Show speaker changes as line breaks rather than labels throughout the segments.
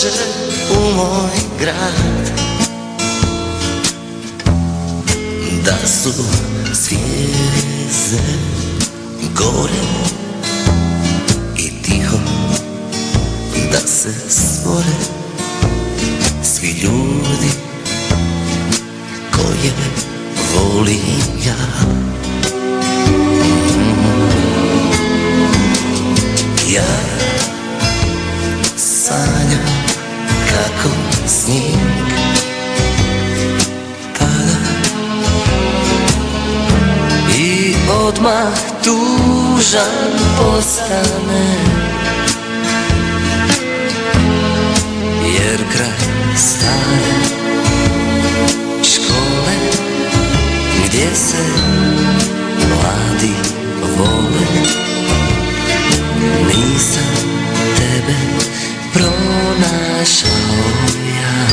dođe u moj grad, da su zvijezde gore i tiho da se stvore svi ljudi koje volim ja. Ja sanjam kako snijeg pada i odmah tužan postane, jer kraj stare škole gdje se mladi vole, nisam tebe pronašao ja.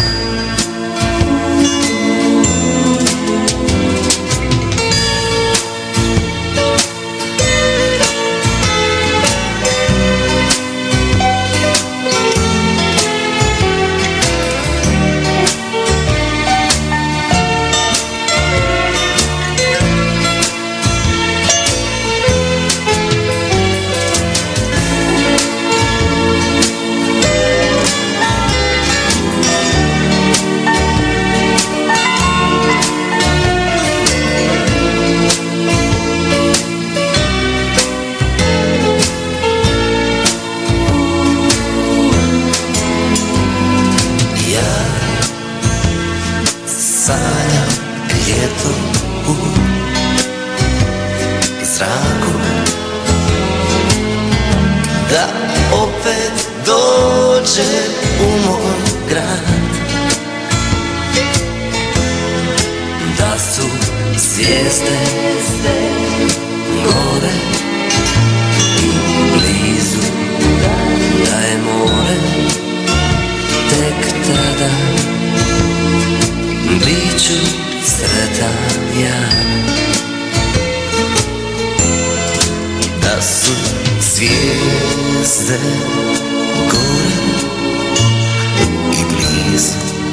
Sanjam ljeto u zraku, da opet dođe u moj grad, da su zvijezde gore i blizu, da je more tek tada, bit ću sretan ja. Da su zvijezde gore i blizu,